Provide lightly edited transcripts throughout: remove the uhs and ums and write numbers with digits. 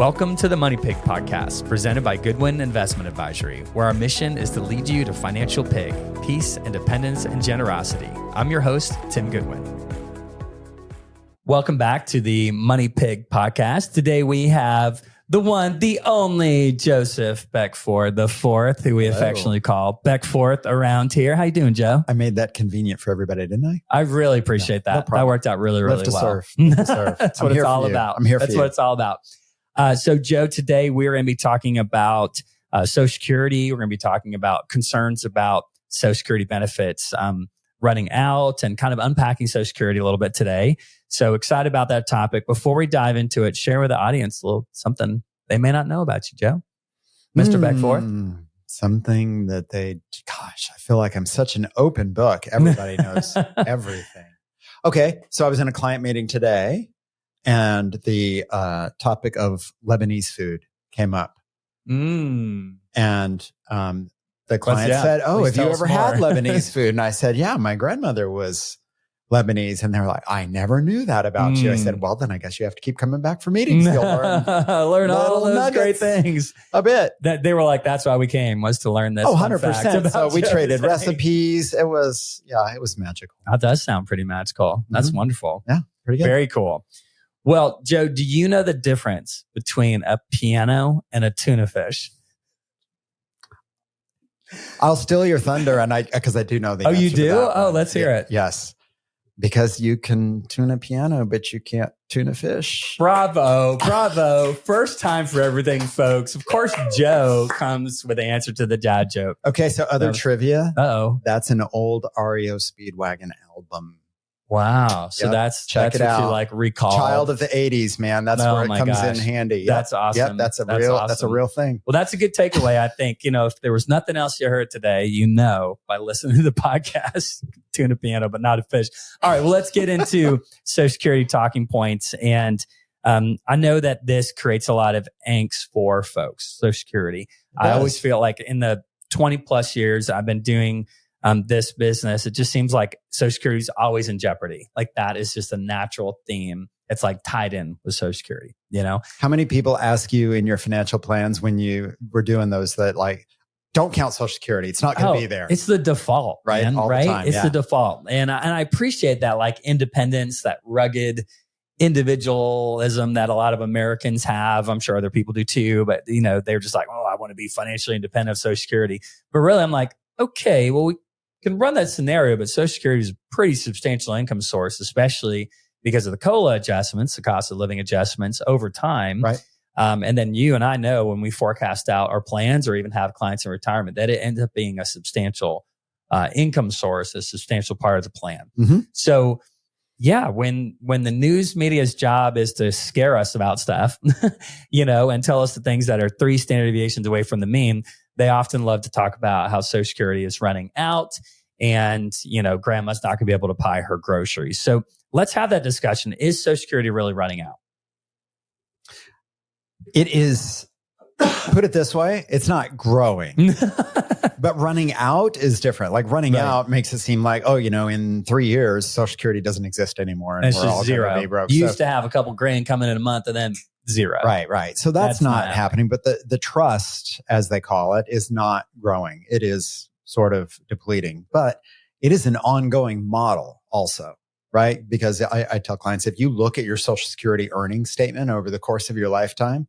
Welcome to the Money Pig Podcast, presented by Goodwin Investment Advisory, where our mission is to lead you to financial pig, peace, independence, and generosity. I'm your host, Tim Goodwin. Welcome back to the Money Pig Podcast. Today we have the one, the only Joseph Beckford the fourth, who we affectionately call Beckford around here. How you doing, Joe? I made that convenient for everybody, didn't I? I really appreciate that. No that worked out really well. Serve. That's what it's all about. I'm here for you. That's what it's all about. So, Joe, today we're going to be talking about Social Security. We're going to be talking about concerns about Social Security benefits running out and kind of unpacking Social Security a little bit today. So excited about that topic. Before we dive into it, share with the audience a little something they may not know about you, Joe. Mr. Beckford. Something that I feel like I'm such an open book. Everybody knows everything. Okay, so I was in a client meeting today, and the topic of Lebanese food came up. And the client said, have you ever had Lebanese food? And I said, yeah, my grandmother was Lebanese. And they were like, I never knew that about you. I said, well, then I guess you have to keep coming back for meetings. You'll learn all those great things. A bit. That they were like, that's why we came, was to learn this. 100%. So we traded recipes. It was magical. That does sound pretty magical. That's wonderful. Yeah, pretty good. Very cool. Well, Joe, do you know the difference between a piano and a tuna fish? I'll steal your thunder, because I do know the answer. Oh, you do? Oh, let's hear it. Yes. Because you can tune a piano, but you can't tune a fish. Bravo. First time for everything, folks. Of course, Joe comes with the answer to the dad joke. Okay, so other trivia. That's an old REO Speedwagon album. Wow. So that's what you like recall. Child of the 80s, man. That's where it comes in handy. That's awesome. Yep, that's a real thing. Well, that's a good takeaway. I think, if there was nothing else you heard today, by listening to the podcast, tune a piano, but not a fish. All right. Well, let's get into Social Security talking points. And I know that this creates a lot of angst for folks, Social Security. I always feel like in the 20 plus years I've been doing this business, it just seems like Social Security is always in jeopardy. Like that is just a natural theme. It's like tied in with Social Security, How many people ask you in your financial plans when you were doing those that like, don't count Social Security. It's not going to be there. It's the default, right? Man, right? The time, it's the default. And I appreciate that like independence, that rugged individualism that a lot of Americans have. I'm sure other people do too, but they're just like, I want to be financially independent of Social Security. But really I'm like, okay, well, we can run that scenario, but Social Security is a pretty substantial income source, especially because of the COLA adjustments, the cost of living adjustments over time. Right. And then you and I know when we forecast out our plans or even have clients in retirement that it ends up being a substantial income source, a substantial part of the plan. Mm-hmm. So yeah, when the news media's job is to scare us about stuff, and tell us the things that are 3 standard deviations away from the mean, they often love to talk about how Social Security is running out and, grandma's not going to be able to buy her groceries. So let's have that discussion. Is Social Security really running out? It is, put it this way, it's not growing. But running out is different. Like running out makes it seem like, in 3 years, Social Security doesn't exist anymore. And we're all zero. Be broke. You used to have a couple grand coming in a month and then zero. Right. So that's not happening. But the trust, as they call it, is not growing. It is sort of depleting. But it is an ongoing model also, right? Because I tell clients, if you look at your Social Security earnings statement over the course of your lifetime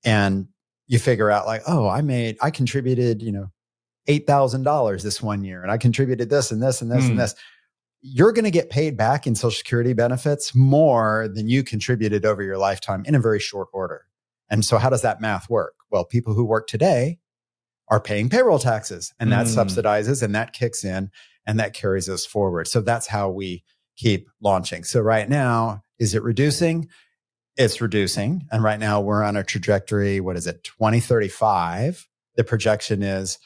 and you figure out like, I contributed, $8,000 this one year, and I contributed this and this and this and this. You're going to get paid back in Social Security benefits more than you contributed over your lifetime in a very short order. And so how does that math work? Well, people who work today are paying payroll taxes, and that subsidizes and that kicks in and that carries us forward. So that's how we keep launching. So right now, is it reducing? It's reducing. And right now we're on a trajectory. 2035. The projection is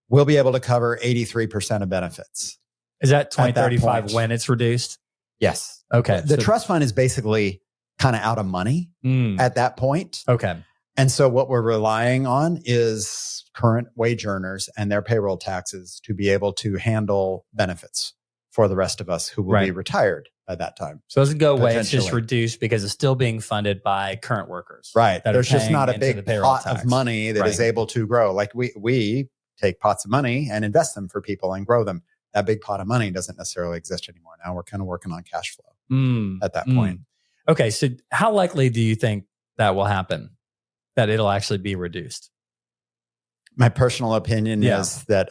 we'll be able to cover 83% of benefits. Is that 2035 when it's reduced? Yes. Okay. The trust fund is basically kind of out of money at that point. Okay. And so what we're relying on is current wage earners and their payroll taxes to be able to handle benefits for the rest of us who will be retired by that time. So it doesn't go away. It's just reduced because it's still being funded by current workers. Right. There's just not a big pot of money that is able to grow. Like we take pots of money and invest them for people and grow them. That big pot of money doesn't necessarily exist anymore. Now we're kind of working on cash flow at that point. Okay. So how likely do you think that will happen? That it'll actually be reduced? My personal opinion is that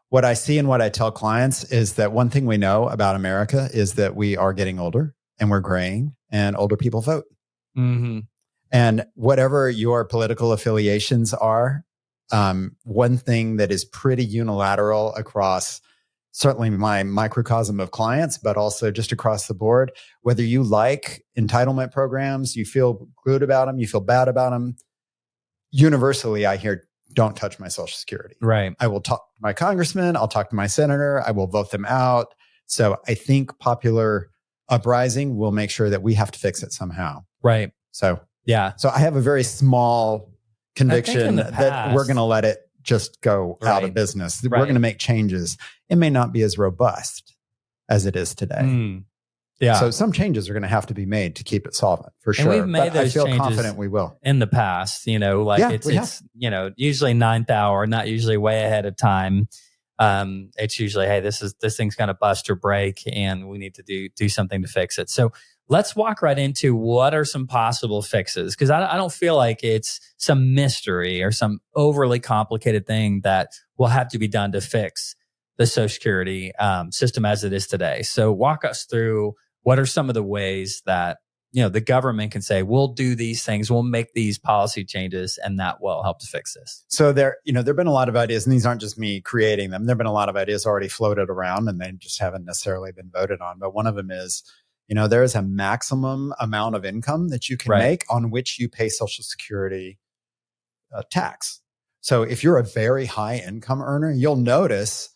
what I see and what I tell clients is that one thing we know about America is that we are getting older and we're graying, and older people vote. Mm-hmm. And whatever your political affiliations are, one thing that is pretty unilateral across certainly my microcosm of clients, but also just across the board, whether you like entitlement programs, you feel good about them, you feel bad about them, universally I hear, don't touch my Social Security. Right. I will talk to my congressman. I'll talk to my senator. I will vote them out. So I think popular uprising will make sure that we have to fix it somehow. Right. So, yeah. So I have a very small conviction that we're going to let it just go out of business. We're going to make changes. It may not be as robust as it is today. Yeah. So some changes are going to have to be made to keep it solvent for sure. And we've made those I feel changes confident we will. in the past, it's usually ninth hour, not usually way ahead of time. It's usually, hey, this thing's going to bust or break and we need to do something to fix it. So let's walk right into what are some possible fixes, because I don't feel like it's some mystery or some overly complicated thing that will have to be done to fix the Social Security system as it is today. So walk us through what are some of the ways that the government can say, we'll do these things, we'll make these policy changes, and that will help to fix this. So there've been a lot of ideas, and these aren't just me creating them. There've been a lot of ideas already floated around, and they just haven't necessarily been voted on. But one of them is, there is a maximum amount of income that you can make on which you pay Social Security tax. So if you're a very high income earner, you'll notice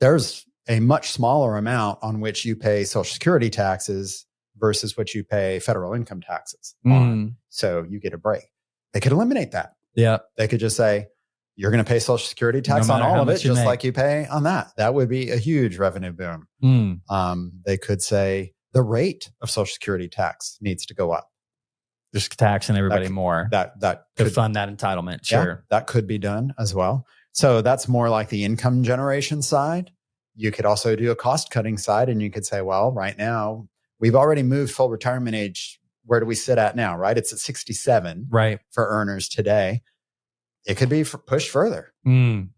there's a much smaller amount on which you pay Social Security taxes versus what you pay federal income taxes on. So you get a break. They could eliminate that. Yeah. They could just say, you're going to pay Social Security tax on all of it, just like you pay on that. That would be a huge revenue boom. They could say the rate of Social Security tax needs to go up. Just taxing everybody more. That to fund that entitlement. Sure. Yeah, that could be done as well. So that's more like the income generation side. You could also do a cost cutting side, and you could say, well, right now we've already moved full retirement age. Where do we sit at now? Right. It's at 67 for earners today. It could be pushed further. I mean,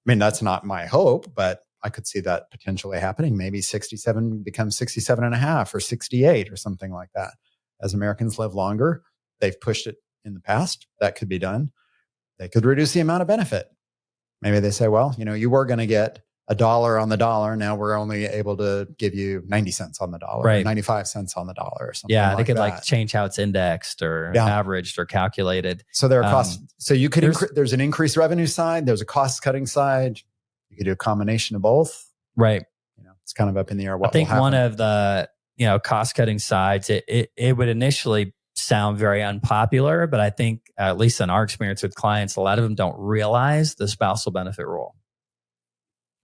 that's not my hope, but I could see that potentially happening. Maybe 67 becomes 67 and a half or 68 or something like that. As Americans live longer, they've pushed it in the past. That could be done. They could reduce the amount of benefit. Maybe they say, well, you were going to get $1 on the dollar. Now we're only able to give you 90 cents on the dollar, or 95 cents on the dollar or something. Yeah, they could change how it's indexed or averaged or calculated. So there are costs. So you could, there's an increased revenue side. There's a cost cutting side. You could do a combination of both. Right. It's kind of up in the air. I think one of the, cost cutting sides, it would initially sound very unpopular, but I think at least in our experience with clients, a lot of them don't realize the spousal benefit rule.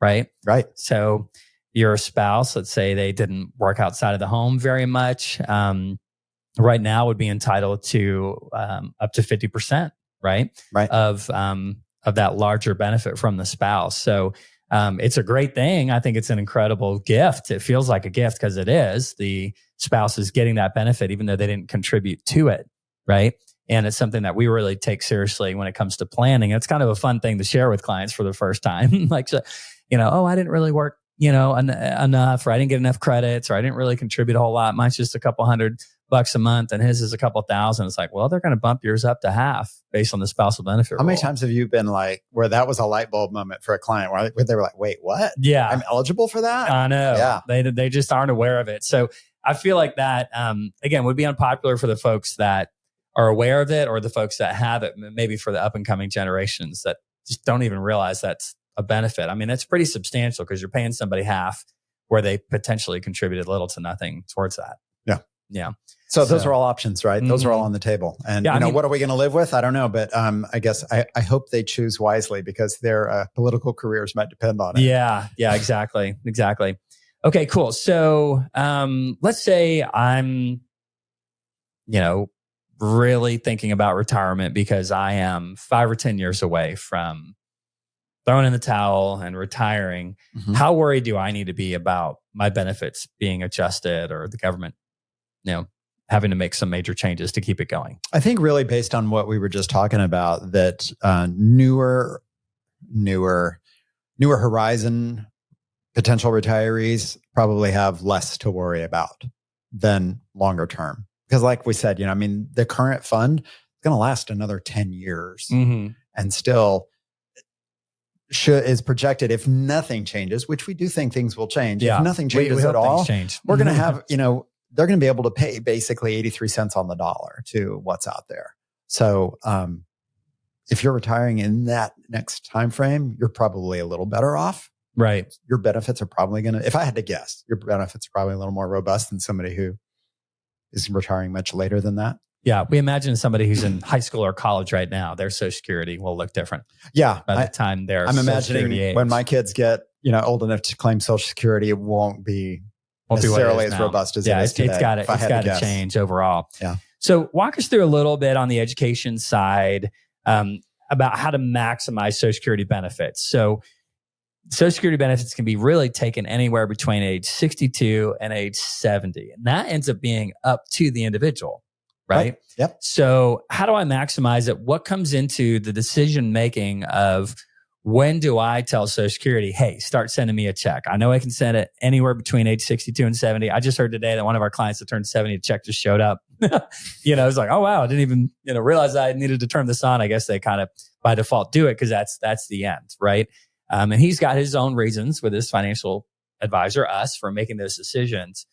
Right. So your spouse, let's say they didn't work outside of the home very much, right now would be entitled to up to 50%, of that larger benefit from the spouse. So it's a great thing. I think it's an incredible gift. It feels like a gift because it is. The spouse is getting that benefit even though they didn't contribute to it, right? And it's something that we really take seriously when it comes to planning. It's kind of a fun thing to share with clients for the first time. Like, I didn't really work, enough, or I didn't get enough credits, or I didn't really contribute a whole lot. Mine's just a couple $100 a month and his is a couple thousand. It's like, well, they're going to bump yours up to half based on the spousal benefit rule. How many times have you been like, where that was a light bulb moment for a client where they were like, wait, what? Yeah. I'm eligible for that? I know. Yeah. They just aren't aware of it. So I feel like that, again, would be unpopular for the folks that are aware of it, or the folks that have it, maybe for the up and coming generations that just don't even realize that's a benefit. I mean, that's pretty substantial because you're paying somebody half where they potentially contributed little to nothing towards that. Yeah. So those are all options, right? Those are all on the table. And, what are we going to live with? I don't know. But I guess I hope they choose wisely because their political careers might depend on it. Yeah, exactly. Okay, cool. So let's say I'm, really thinking about retirement because I am 5 or 10 years away from throwing in the towel and retiring. Mm-hmm. How worried do I need to be about my benefits being adjusted or the government, having to make some major changes to keep it going? I think really based on what we were just talking about, that newer horizon potential retirees probably have less to worry about than longer term. Because like we said, the current fund is going to last another 10 years and still is projected, if nothing changes, which we do think things will change. Yeah. If nothing changes we at all, we're going to have, they're going to be able to pay basically 83 cents on the dollar to what's out there. So if you're retiring in that next time frame, you're probably a little better off. Right. Your benefits are probably going to, if I had to guess, your benefits are probably a little more robust than somebody who is retiring much later than that. Yeah. We imagine somebody who's in high school or college right now, their Social Security will look different. Yeah. By the time they're I'm imagining when my kids get, old enough to claim Social Security, it won't be necessarily as robust as it is today. It's got to change overall. Yeah. So walk us through a little bit on the education side about how to maximize Social Security benefits. So Social Security benefits can be really taken anywhere between age 62 and age 70. And that ends up being up to the individual, right? Yep. So how do I maximize it? What comes into the decision-making of when do I tell Social Security, hey, start sending me a check? I know I can send it anywhere between age 62 and 70. I just heard today that one of our clients that turned 70, a check just showed up. It's like, oh, wow, I didn't even, realize I needed to turn this on. I guess they kind of by default do it because that's the end, right? And he's got his own reasons with his financial advisor, us, for making those decisions.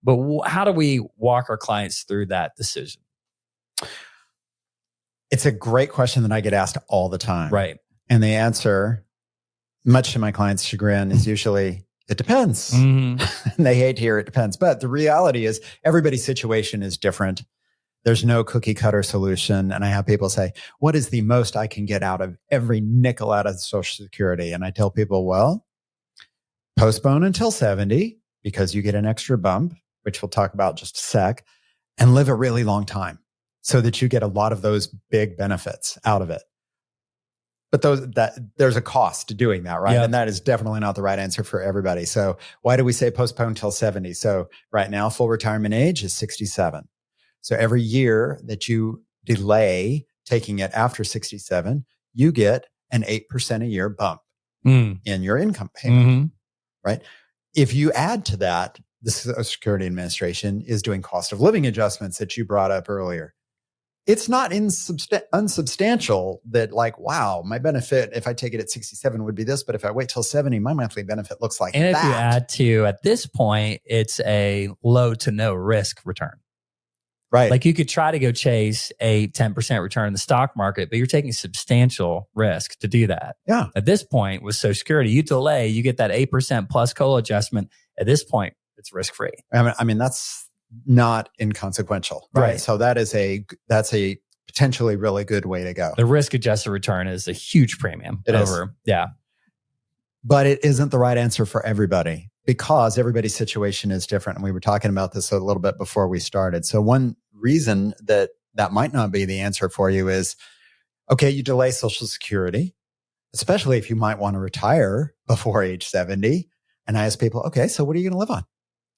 But how do we walk our clients through that decision? It's a great question that I get asked all the time. Right. And the answer, much to my clients' chagrin, is usually, it depends. And they hate to hear it depends. But the reality is everybody's situation is different. There's no cookie cutter solution. And I have people say, what is the most I can get out of every nickel out of Social Security? And I tell people, well, postpone until 70 because you get an extra bump, which we'll talk about in just a sec, and live a really long time so that you get a lot of those big benefits out of it. But there's a cost to doing that, right? Yep. And that is definitely not the right answer for everybody. So why do we say postpone till 70? So right now, full retirement age is 67. So every year that you delay taking it after 67, you get an 8% a year bump in your income payment, right? If you add to that, the Social Security Administration is doing cost of living adjustments that you brought up earlier. It's not unsubstantial that wow, my benefit, if I take it at 67 would be this, but if I wait till 70, my monthly benefit looks like that. And if you add to, at this point, it's a low to no risk return. Right. Like you could try to go chase a 10% return in the stock market, but you're taking substantial risk to do that. Yeah. At this point with Social Security, you delay, you get that 8% plus COLA adjustment. At this point, it's risk-free. I mean, that's not inconsequential, right? So that's a potentially really good way to go. The risk-adjusted return is a huge premium. Yeah. But it isn't the right answer for everybody because everybody's situation is different. And we were talking about this a little bit before we started. So one reason that might not be the answer for you is, okay, you delay Social Security, especially if you might want to retire before age 70. And I ask people, okay, so what are you going to live on?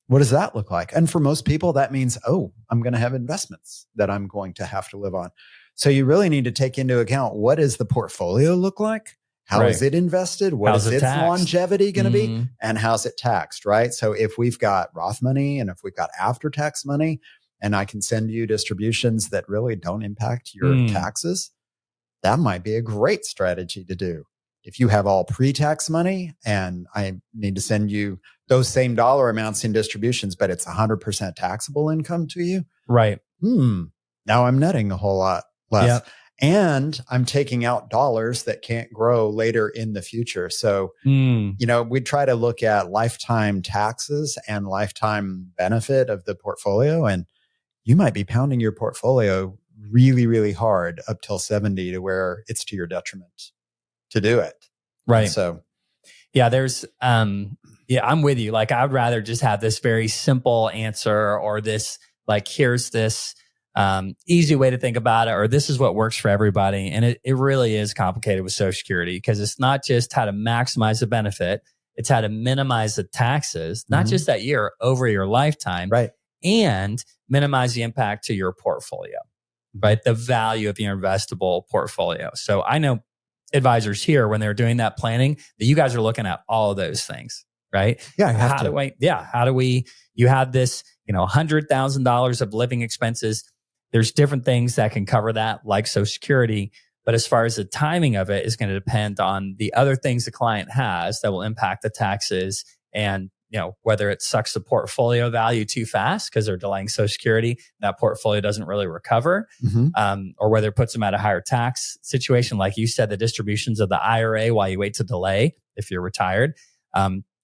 What does that look like? And for most people, that means, I'm going to have investments that I'm going to have to live on. So you really need to take into account, what does the portfolio look like? How is it invested? What is its longevity going to be? And how's it taxed, right? So if we've got Roth money and if we've got after-tax money, and I can send you distributions that really don't impact your taxes, that might be a great strategy to do. If you have all pre-tax money and I need to send you those same dollar amounts in distributions, but it's 100% taxable income to you. Right. Now I'm netting a whole lot less. Yep. And I'm taking out dollars that can't grow later in the future. So, we try to look at lifetime taxes and lifetime benefit of the portfolio. And you might be pounding your portfolio really, really hard up till 70 to where it's to your detriment to do it. Right. And so, yeah, there's, Yeah, I'm with you. Like, I'd rather just have this very simple answer, or this, like, here's this easy way to think about it, or this is what works for everybody. And it really is complicated with Social Security, because it's not just how to maximize the benefit, it's how to minimize the taxes, not just that year, over your lifetime, right? And minimize the impact to your portfolio, right? The value of your investable portfolio. So I know advisors here, when they're doing that planning, that you guys are looking at all of those things, right? Yeah. How do we, you have this, $100,000 of living expenses. There's different things that can cover that, like Social Security. But as far as the timing of it is going to depend on the other things the client has that will impact the taxes, and whether it sucks the portfolio value too fast because they're delaying Social Security, that portfolio doesn't really recover, or whether it puts them at a higher tax situation. Like you said, the distributions of the IRA while you wait to delay, if you're retired,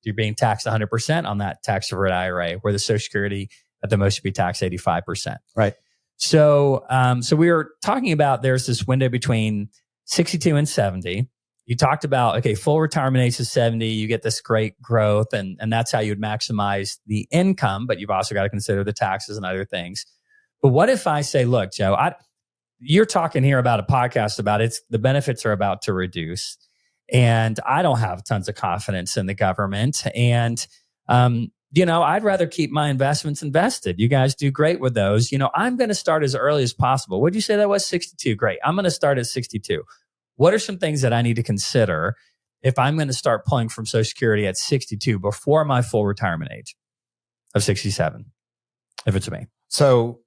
you're being taxed 100% on that tax-deferred IRA, where the Social Security at the most should be taxed 85%. Right. So we were talking about, there's this window between 62 and 70. You talked about, okay, full retirement age is 70. You get this great growth, and that's how you would maximize the income, but you've also got to consider the taxes and other things. But what if I say, look, Joe, you're talking here about a podcast about the benefits are about to reduce, and I don't have tons of confidence in the government, and I'd rather keep my investments invested. You guys do great with those. I'm going to start as early as possible. Would you say that was 62? Great. I'm going to start at 62. What are some things that I need to consider if I'm going to start pulling from Social Security at 62 before my full retirement age of 67, if it's me? So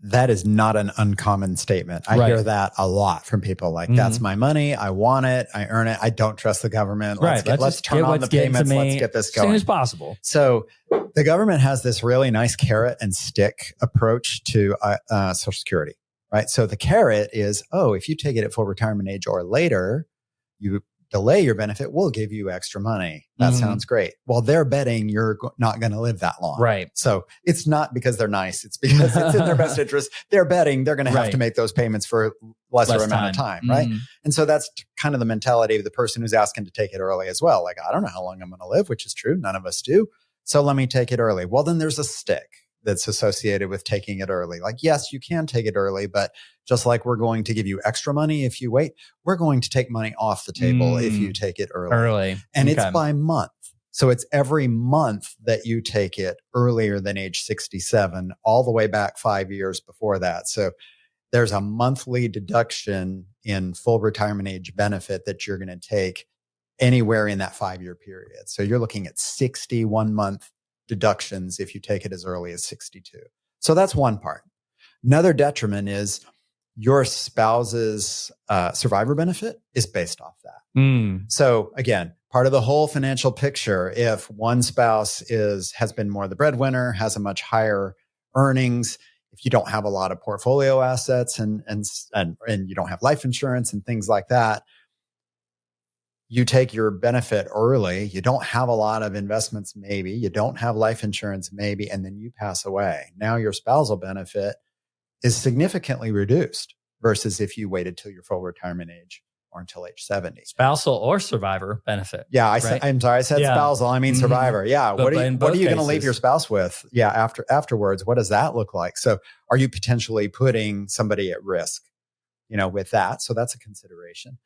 that is not an uncommon statement. I hear that a lot from people. Like, that's my money. I want it. I earn it. I don't trust the government. Let's turn on the payments. Let's get this going as soon as possible. So the government has this really nice carrot and stick approach to Social Security, right? So the carrot is, if you take it at full retirement age or later, you delay your benefit, we'll give you extra money. That sounds great. Well, they're betting you're not going to live that long. Right. So it's not because they're nice. It's because it's in their best interest. They're betting they're going to have to make those payments for a lesser amount of time. Right. And so that's kind of the mentality of the person who's asking to take it early as well. Like, I don't know how long I'm going to live, which is true. None of us do. So let me take it early. Well, then there's a stick that's associated with taking it early. Like, yes, you can take it early, but just like we're going to give you extra money if you wait, we're going to take money off the table if you take it early. And it's by month. So it's every month that you take it earlier than age 67, all the way back 5 years before that. So there's a monthly deduction in full retirement age benefit that you're going to take anywhere in that 5-year period. So you're looking at 61 month deductions if you take it as early as 62. So that's one part. Another detriment is your spouse's survivor benefit is based off that. So again, part of the whole financial picture, if one spouse has been more the breadwinner, has a much higher earnings, if you don't have a lot of portfolio assets and you don't have life insurance and things like that, you take your benefit early, you don't have a lot of investments, maybe, you don't have life insurance, maybe, and then you pass away. Now your spousal benefit is significantly reduced versus if you waited till your full retirement age or until age 70. Spousal or survivor benefit. Yeah, I'm sorry, I said spousal, I mean survivor. Yeah, what are you going to leave your spouse with? Yeah, afterwards, what does that look like? So are you potentially putting somebody at risk, with that? So that's a consideration.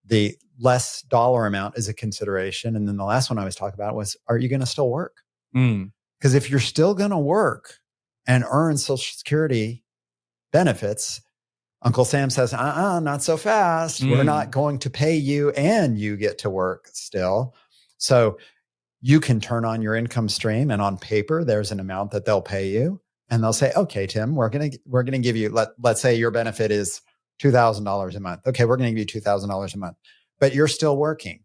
The less dollar amount is a consideration. And then the last one I was talking about was, are you going to still work? Because if you're still going to work and earn Social Security benefits, Uncle Sam says, not so fast. We're not going to pay you and you get to work still. So you can turn on your income stream, and on paper, there's an amount that they'll pay you. And they'll say, okay, Tim, we're going to give you, let's say your benefit is $2,000 a month. Okay, we're going to give you $2,000 a month, but you're still working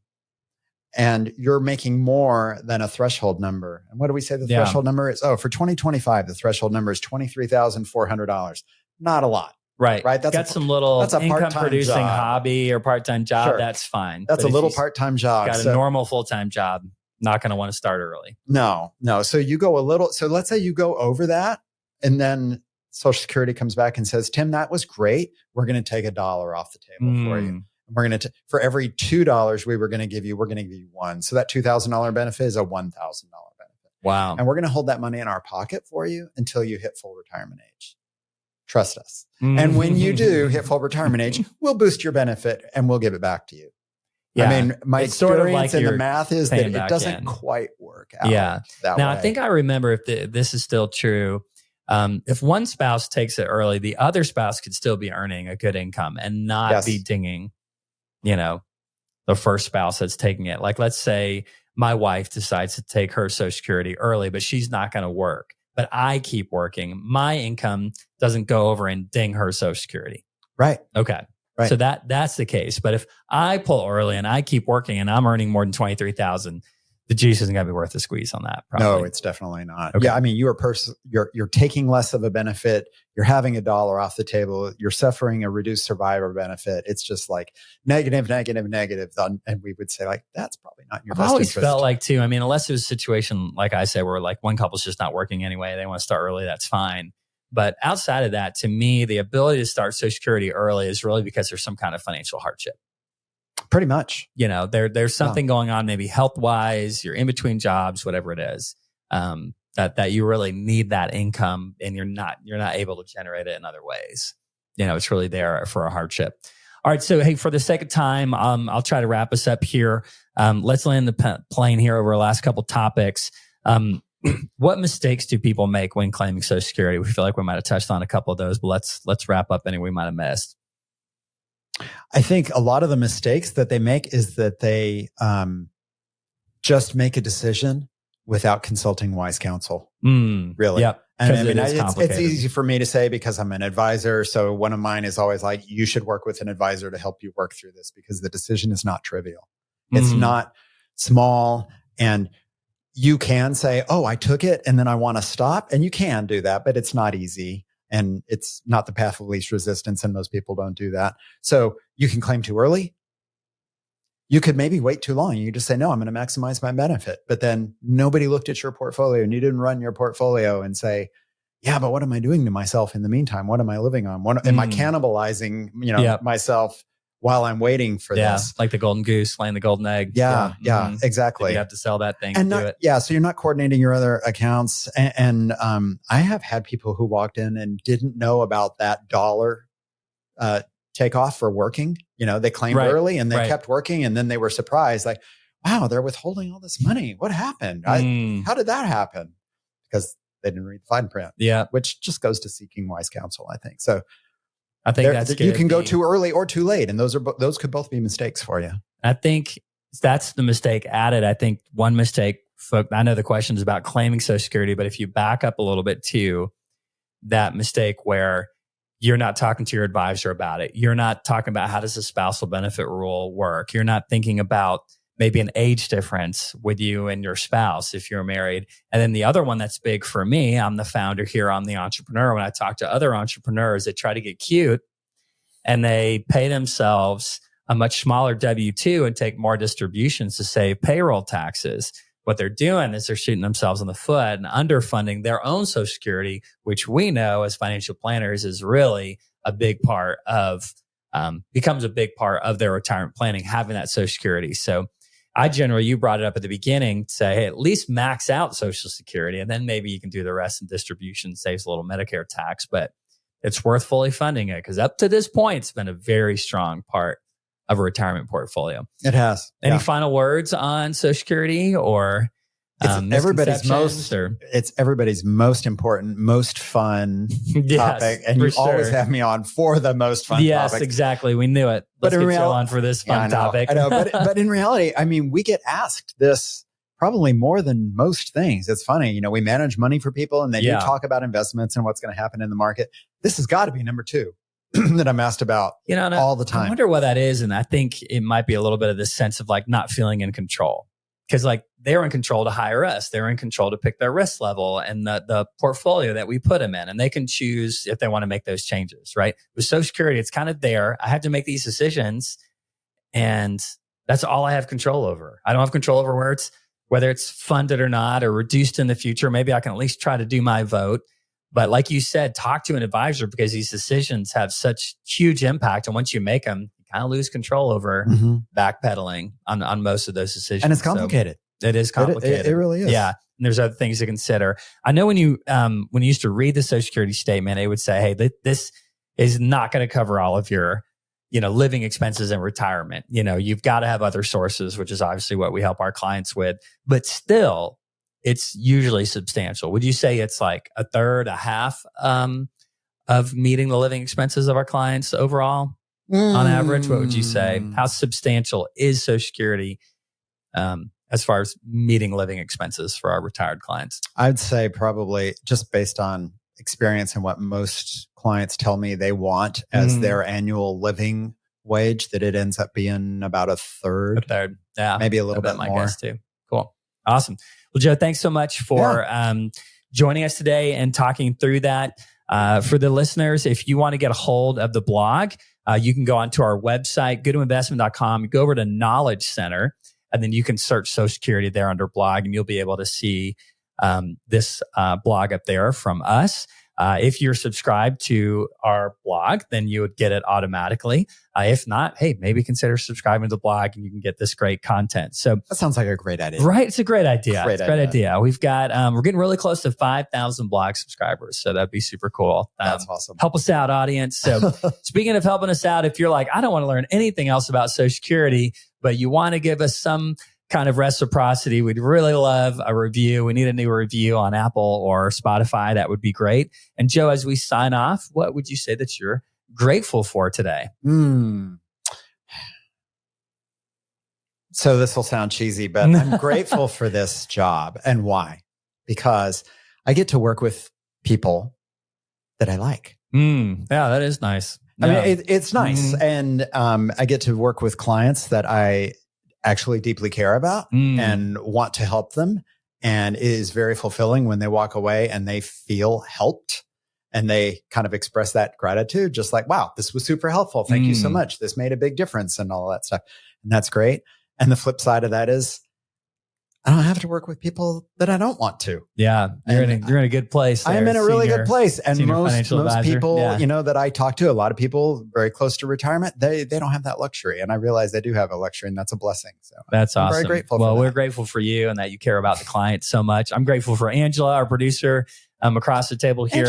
and you're making more than a threshold number. And what do we say the threshold number is? For 2025, the threshold number is $23,400. Not a lot. Right. That's got some little income producing hobby or part-time job. Sure. That's fine. That's a little part-time job. Got a normal full-time job. Not going to want to start early. No. So you go so let's say you go over that, and then Social Security comes back and says, Tim, that was great. We're going to take $1 off the table for you. We're going to, for every $2 we were going to give you, we're going to give you $1. So that $2,000 benefit is a $1,000 benefit. Wow. And we're going to hold that money in our pocket for you until you hit full retirement age. Trust us. And when you do hit full retirement age, we'll boost your benefit and we'll give it back to you. Yeah. I mean, my it's sort of experience like in the math is that it doesn't in. quite work out. Yeah. That now, way. I think I remember if this is still true, if one spouse takes it early, the other spouse could still be earning a good income and not be dinging, the first spouse that's taking it. Like, let's say my wife decides to take her Social Security early, but she's not going to work. But I keep working. My income doesn't go over and ding her Social Security. Right. Okay. Right. So that's the case. But if I pull early and I keep working and I'm earning more than $23,000, the juice isn't going to be worth the squeeze on that. Probably. No, it's definitely not. Okay. Yeah, I mean, you're taking less of a benefit. You're having $1 off the table. You're suffering a reduced survivor benefit. It's just like negative. And we would say like, that's probably not in your best interest. I've always felt like too, I mean, unless it was a situation, like I said, where like one couple's just not working anyway, they want to start early, that's fine. But outside of that, to me, the ability to start Social Security early is really because there's some kind of financial hardship. Pretty much. There's something going on, maybe health-wise, you're in between jobs, whatever it is, that you really need that income and you're not able to generate it in other ways. It's really there for a hardship. All right. So, hey, for the sake of time, I'll try to wrap us up here. Let's land the plane here over the last couple topics. What mistakes do people make when claiming Social Security? We feel like we might have touched on a couple of those, but let's wrap up any we might have missed. I think a lot of the mistakes that they make is that they just make a decision without consulting wise counsel. Really. Yep. And I mean, it's easy for me to say because I'm an advisor. So one of mine is always like, you should work with an advisor to help you work through this because the decision is not trivial. It's not small. And you can say, oh, I took it and then I want to stop. And you can do that, but it's not easy. And it's not the path of least resistance. And most people don't do that. So you can claim too early. You could maybe wait too long. You just say, no, I'm going to maximize my benefit. But then nobody looked at your portfolio and you didn't run your portfolio and say, yeah, but what am I doing to myself in the meantime? What am I living on? What am I cannibalizing, myself while I'm waiting for this? Like the golden goose laying the golden egg. Yeah, exactly. You have to sell that thing and to do it. Yeah, so you're not coordinating your other accounts. And I have had people who walked in and didn't know about that dollar takeoff for working. They claimed early and they kept working. And then they were surprised, like, wow, they're withholding all this money. What happened? How did that happen? Because they didn't read the fine print. Yeah. Which just goes to seeking wise counsel, I think. So I think that's you can go too early or too late. And those could both be mistakes for you. I think that's the mistake added. I think one mistake, I know the question is about claiming Social Security, but if you back up a little bit too, that mistake where you're not talking to your advisor about it. You're not talking about how does the spousal benefit rule work. You're not thinking about maybe an age difference with you and your spouse if you're married. And then the other one that's big for me, I'm the founder here, I'm the entrepreneur. When I talk to other entrepreneurs, they try to get cute and they pay themselves a much smaller W-2 and take more distributions to save payroll taxes. What they're doing is they're shooting themselves in the foot and underfunding their own Social Security, which we know as financial planners is really a big part of, becomes a big part of their retirement planning, having that Social Security. So you brought it up at the beginning, say, hey, at least max out Social Security, and then maybe you can do the rest in distribution, saves a little Medicare tax, but it's worth fully funding it because up to this point, it's been a very strong part of a retirement portfolio. It has. Any final words on Social Security or it's everybody's most important, most fun topic. And you always have me on for the most fun topic. Yes, exactly. We knew it. Let's get you on for this fun topic. I know. But in reality, I mean, we get asked this probably more than most things. It's funny. We manage money for people and they do talk about investments and what's going to happen in the market. This has got to be number 2. that I'm asked about all the time. I wonder what that is. And I think it might be a little bit of this sense of like not feeling in control. Because like they're in control to hire us. They're in control to pick their risk level and the portfolio that we put them in. And they can choose if they want to make those changes, right? With Social Security, it's kind of there. I have to make these decisions. And that's all I have control over. I don't have control over whether it's funded or not or reduced in the future. Maybe I can at least try to do my vote. But like you said, talk to an advisor because these decisions have such huge impact. And once you make them, you kind of lose control over backpedaling on most of those decisions. And it's complicated. So it is complicated. It really is. Yeah. And there's other things to consider. I know when you used to read the Social Security statement, it would say, hey, this is not going to cover all of your, living expenses and retirement. You've got to have other sources, which is obviously what we help our clients with, but still it's usually substantial. Would you say it's like a third, a half, of meeting the living expenses of our clients overall on average? What would you say? How substantial is Social Security, as far as meeting living expenses for our retired clients? I'd say probably, just based on experience and what most clients tell me they want as their annual living wage, that it ends up being about a third. Yeah. Maybe a little bit more. My guess too. Cool. Awesome. Well, Joe, thanks so much for joining us today and talking through that. For the listeners, if you want to get a hold of the blog, you can go onto our website, goodwininvestment.com, go over to Knowledge Center, and then you can search Social Security there under blog, and you'll be able to see this blog up there from us. If you're subscribed to our blog, then you would get it automatically. If not, hey, maybe consider subscribing to the blog and you can get this great content. So that sounds like a great idea. Right. It's a great idea. It's a great idea. We've got, we're getting really close to 5,000 blog subscribers. So that'd be super cool. That's awesome. Help us out, audience. So speaking of helping us out, if you're like, I don't want to learn anything else about Social Security, but you want to give us some kind of reciprocity, we'd really love a review. We need a new review on Apple or Spotify. That would be great. And Joe, as we sign off, what would you say that you're grateful for today? So this will sound cheesy, but I'm grateful for this job. And why? Because I get to work with people that I like. Yeah, that is nice. I mean, it's nice. And I get to work with clients that I actually deeply care about and want to help them. And it is very fulfilling when they walk away and they feel helped and they kind of express that gratitude, just like, wow, this was super helpful. Thank you so much. This made a big difference and all that stuff. And that's great. And the flip side of that is I don't have to work with people that I don't want to. Yeah. You're in a good place. I am in a really good place. And most people, yeah. That I talk to, a lot of people very close to retirement, they don't have that luxury. And I realize they do have a luxury, and that's a blessing. So that's awesome. I'm very grateful for that. We're grateful for you and that you care about the client so much. I'm grateful for Angela, our producer, across the table here.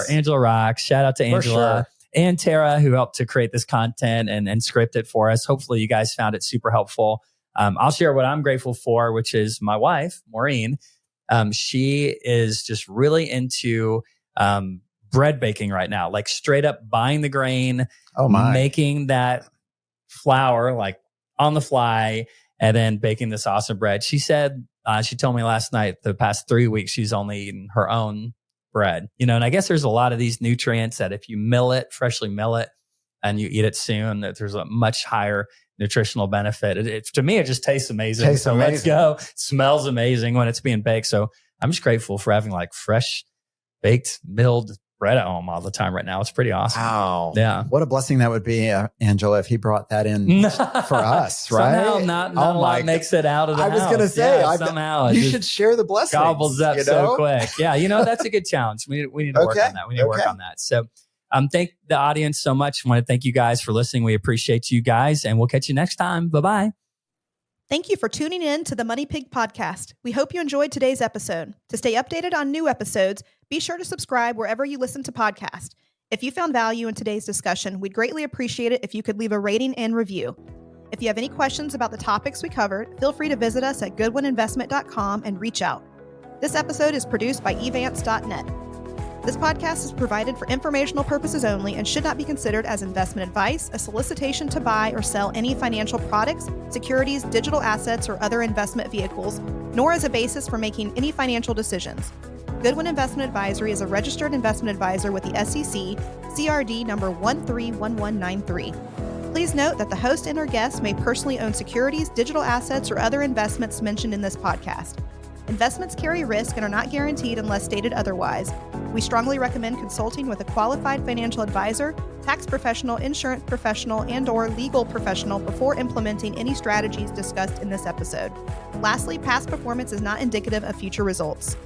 Angela rocks. Shout out to Angela. And Tara, who helped to create this content and script it for us. Hopefully you guys found it super helpful. I'll share what I'm grateful for, which is my wife, Maureen. She is just really into bread baking right now, like straight up buying the grain, making that flour like on the fly, and then baking this awesome bread. She said, she told me last night, the past 3 weeks, she's only eaten her own bread, and I guess there's a lot of these nutrients that if you freshly mill it, and you eat it soon, that there's a much higher nutritional benefit. To me, it just tastes amazing. Let's go. It smells amazing when it's being baked. So I'm just grateful for having like fresh baked milled bread at home all the time right now. It's pretty awesome. Wow. Yeah. What a blessing that would be, Angela, if he brought that in for us, right? Somehow not a lot makes it out of the house. I was going to say, somehow you should share the blessings. Gobbles up so quick. Yeah. That's a good challenge. We need to work on that. We need to work on that. So thank the audience so much. I want to thank you guys for listening. We appreciate you guys, and we'll catch you next time. Bye-bye. Thank you for tuning in to the Money Pig Podcast. We hope you enjoyed today's episode. To stay updated on new episodes, be sure to subscribe wherever you listen to podcasts. If you found value in today's discussion, we'd greatly appreciate it if you could leave a rating and review. If you have any questions about the topics we covered, feel free to visit us at goodwininvestment.com and reach out. This episode is produced by evance.net. This podcast is provided for informational purposes only and should not be considered as investment advice, a solicitation to buy or sell any financial products, securities, digital assets, or other investment vehicles, nor as a basis for making any financial decisions. Goodwin Investment Advisory is a registered investment advisor with the SEC, CRD number 131193. Please note that the host and or guests may personally own securities, digital assets, or other investments mentioned in this podcast. Investments carry risk and are not guaranteed unless stated otherwise. We strongly recommend consulting with a qualified financial advisor, tax professional, insurance professional, and/or legal professional before implementing any strategies discussed in this episode. Lastly, past performance is not indicative of future results.